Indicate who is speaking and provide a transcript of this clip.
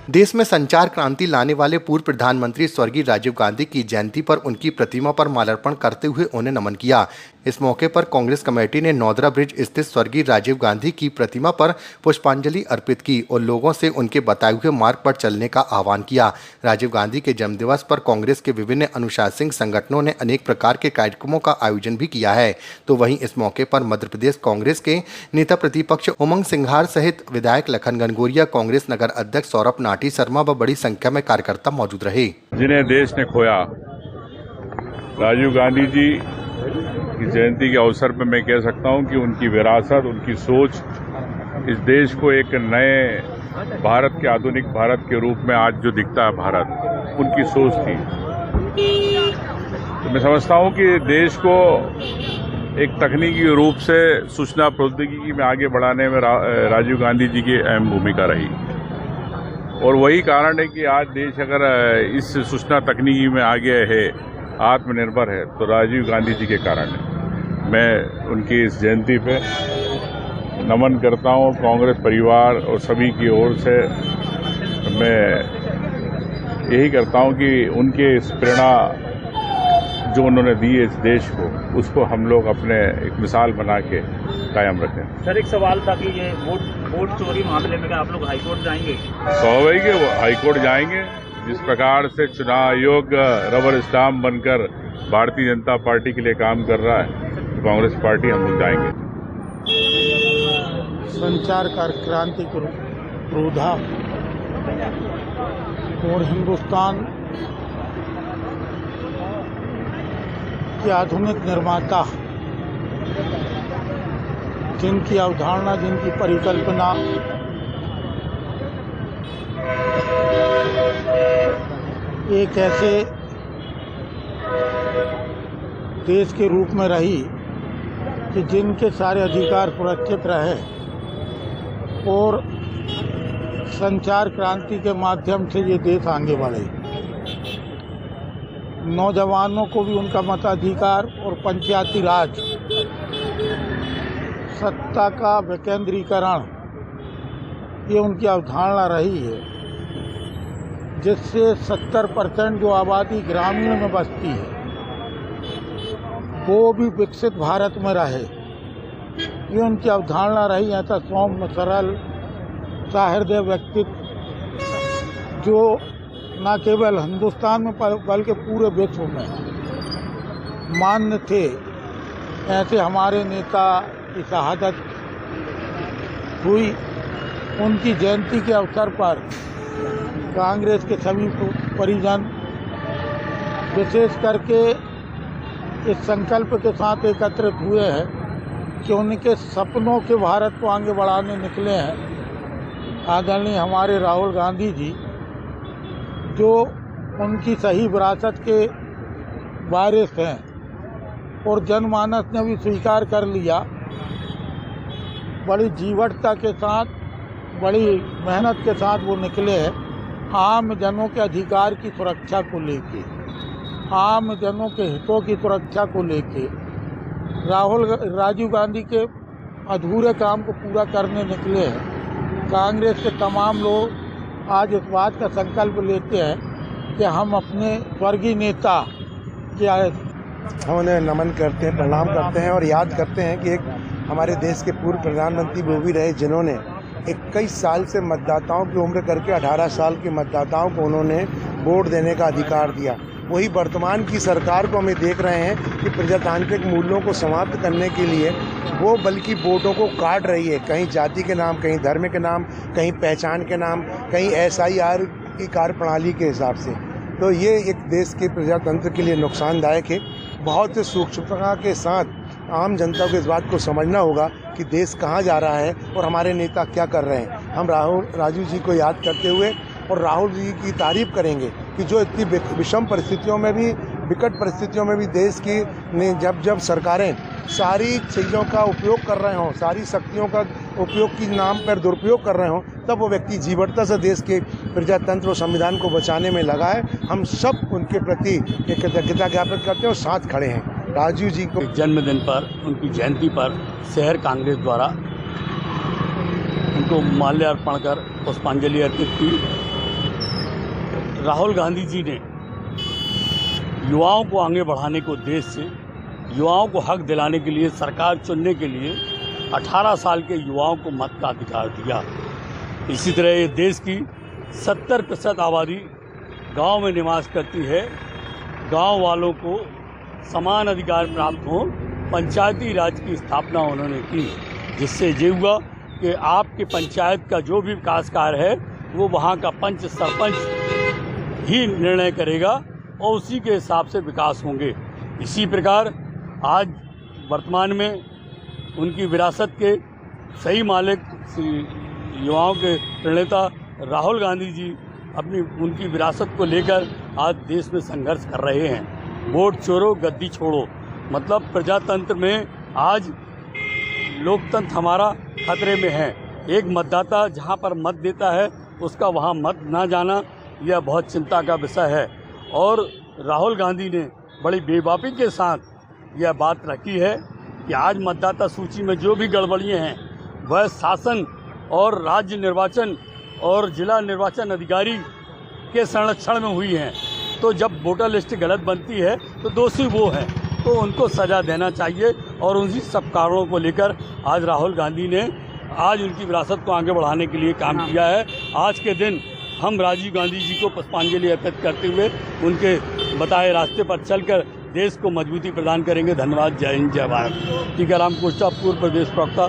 Speaker 1: देश में संचार क्रांति लाने वाले पूर्व प्रधानमंत्री स्वर्गीय राजीव गांधी की जयंती पर उनकी प्रतिमा पर माल्यार्पण करते हुए उन्हें नमन किया। इस मौके पर कांग्रेस कमेटी ने नौदरा ब्रिज स्थित स्वर्गीय राजीव गांधी की प्रतिमा पर पुष्पांजलि अर्पित की और लोगों से उनके बताए हुए मार्ग पर चलने का आह्वान किया। राजीव गांधी के जन्मदिवस पर कांग्रेस के विभिन्न अनुशासनिक संगठनों ने अनेक प्रकार के कार्यक्रमों का आयोजन भी किया है। तो वहीं इस मौके पर मध्य प्रदेश कांग्रेस के नेता प्रतिपक्ष उमंग सिंघार सहित विधायक लखन घनघोरिया, कांग्रेस नगर अध्यक्ष सौरभ नाटी शर्मा व बड़ी संख्या में कार्यकर्ता मौजूद रहे।
Speaker 2: जिन्हें देश ने खोया, राजीव गांधी जी की जयंती के अवसर पर मैं कह सकता हूं कि उनकी विरासत, उनकी सोच इस देश को एक नए भारत के, आधुनिक भारत के रूप में आज जो दिखता है भारत, उनकी सोच थी। तो मैं समझता हूं कि देश को एक तकनीकी रूप से सूचना प्रौद्योगिकी में आगे बढ़ाने में राजीव गांधी जी की अहम भूमिका रही और वही कारण है कि आज देश अगर इस सूचना तकनीकी में आगे है, आत्मनिर्भर है, तो राजीव गांधी जी के कारण है। मैं उनकी इस जयंती पे नमन करता हूं। कांग्रेस परिवार और सभी की ओर से मैं यही करता हूं कि उनके इस प्रेरणा जो उन्होंने दी है इस देश को, उसको हम लोग अपने एक मिसाल बना के कायम रखें।
Speaker 3: सर, एक सवाल था कि ये वोट चोरी मामले में हाईकोर्ट जाएंगे?
Speaker 2: स्वाभाविक है, वो हाईकोर्ट जाएंगे। जिस प्रकार से चुनाव आयोग रबर स्टाम्प बनकर भारतीय जनता पार्टी के लिए काम कर रहा है, तो कांग्रेस पार्टी हम लोग जाएंगे।
Speaker 4: संचार क्रांति को रोधा और हिंदुस्तान के आधुनिक निर्माता, जिनकी अवधारणा, जिनकी परिकल्पना एक ऐसे देश के रूप में रही कि जिनके सारे अधिकार सुरक्षित रहे और संचार क्रांति के माध्यम से ये देश आगे बढ़े। नौजवानों को भी उनका मताधिकार और पंचायती राज, सत्ता का विकेंद्रीकरण, ये उनकी अवधारणा रही है, जिससे 70% जो आबादी ग्रामीण में बसती है वो भी विकसित भारत में रहे, ये उनकी अवधारणा रही। ऐसा सौम्य, सरल, सहृदय व्यक्तित्व जो न केवल हिंदुस्तान में बल्कि पूरे विश्व में मान्य थे। ऐसे हमारे नेता की शहादत हुई। उनकी जयंती के अवसर पर कांग्रेस के सभी परिजन विशेष करके इस संकल्प के साथ एकत्रित हुए हैं कि उनके सपनों के भारत को आगे बढ़ाने निकले हैं आदरणीय हमारे राहुल गांधी जी, जो उनकी सही विरासत के वारिस हैं और जनमानस ने भी स्वीकार कर लिया। बड़ी जीवटता के साथ, बड़ी मेहनत के साथ वो निकले हैं आम जनों के अधिकार की सुरक्षा को लेके, आम जनों के हितों की सुरक्षा को लेके। राजीव गांधी के अधूरे काम को पूरा करने निकले हैं। कांग्रेस के तमाम लोग आज इस बात का संकल्प लेते हैं कि हम अपने स्वर्गीय नेता
Speaker 5: हम उन्हें नमन करते हैं, प्रणाम करते हैं और याद करते हैं कि एक हमारे देश के पूर्व प्रधानमंत्री वो भी रहे जिन्होंने 21 साल से मतदाताओं की उम्र करके 18 साल के मतदाताओं को उन्होंने वोट देने का अधिकार दिया। वही वर्तमान की सरकार को हमें देख रहे हैं कि प्रजातांत्रिक मूल्यों को समाप्त करने के लिए वो बल्कि वोटों को काट रही है, कहीं जाति के नाम, कहीं धर्म के नाम, कहीं पहचान के नाम, कहीं SIR की कार्यप्रणाली के हिसाब से। तो ये एक देश के प्रजातंत्र के लिए नुकसानदायक है। बहुत सूक्ष्मता के साथ आम जनता को इस बात को समझना होगा कि देश कहाँ जा रहा है और हमारे नेता क्या कर रहे हैं। हम राजीव जी को याद करते हुए और राहुल जी की तारीफ करेंगे कि जो इतनी विषम परिस्थितियों में भी, विकट परिस्थितियों में भी देश की जब सरकारें सारी चीज़ों का उपयोग कर रहे हों, सारी शक्तियों का उपयोग की नाम पर दुरुपयोग कर रहे हों, तब वो व्यक्ति जीवटता से देश के प्रजातंत्र और संविधान को बचाने में लगा है। हम सब उनके प्रति एक कृतज्ञता ज्ञापित करते हैं और साथ खड़े हैं। राजीव जी को
Speaker 6: जन्मदिन पर, उनकी जयंती पर शहर कांग्रेस द्वारा उनको माल्यार्पण कर पुष्पांजलि अर्पित की राहुल गांधी जी ने युवाओं को आगे बढ़ाने के उद्देश्य से, युवाओं को हक दिलाने के लिए, सरकार चुनने के लिए 18 साल के युवाओं को मत का अधिकार दिया। इसी तरह ये देश की 70% आबादी गांव में निवास करती है। गांव वालों को समान अधिकार प्राप्त हो, पंचायती राज की स्थापना उन्होंने की, जिससे ये हुआ कि आपके पंचायत का जो भी विकास कार्य है वो वहाँ का पंच सरपंच ही निर्णय करेगा और उसी के हिसाब से विकास होंगे। इसी प्रकार आज वर्तमान में उनकी विरासत के सही मालिक युवाओं के प्रणेता राहुल गांधी जी उनकी विरासत को लेकर आज देश में संघर्ष कर रहे हैं। वोट चोरो गद्दी छोड़ो, मतलब प्रजातंत्र में आज लोकतंत्र हमारा खतरे में है। एक मतदाता जहां पर मत देता है उसका वहां मत ना जाना यह बहुत चिंता का विषय है। और राहुल गांधी ने बड़ी बेबाकी के साथ यह बात रखी है कि आज मतदाता सूची में जो भी गड़बड़ियां हैं वह शासन और राज्य निर्वाचन और जिला निर्वाचन अधिकारी के संरक्षण में हुई हैं। तो जब वोटर लिस्ट गलत बनती है तो दोषी वो हैं, तो उनको सज़ा देना चाहिए। और उन्हीं सब कारणों को लेकर आज राहुल गांधी ने आज उनकी विरासत को आगे बढ़ाने के लिए काम किया है। आज के दिन हम राजीव गांधी जी को पुष्पांजलि अर्पित करते हुए उनके बताए रास्ते पर चलकर देश को मजबूती प्रदान करेंगे। धन्यवाद। जय हिंद, जय भारत। टीकाराम कोष्टा, पूर्व प्रदेश प्रवक्ता।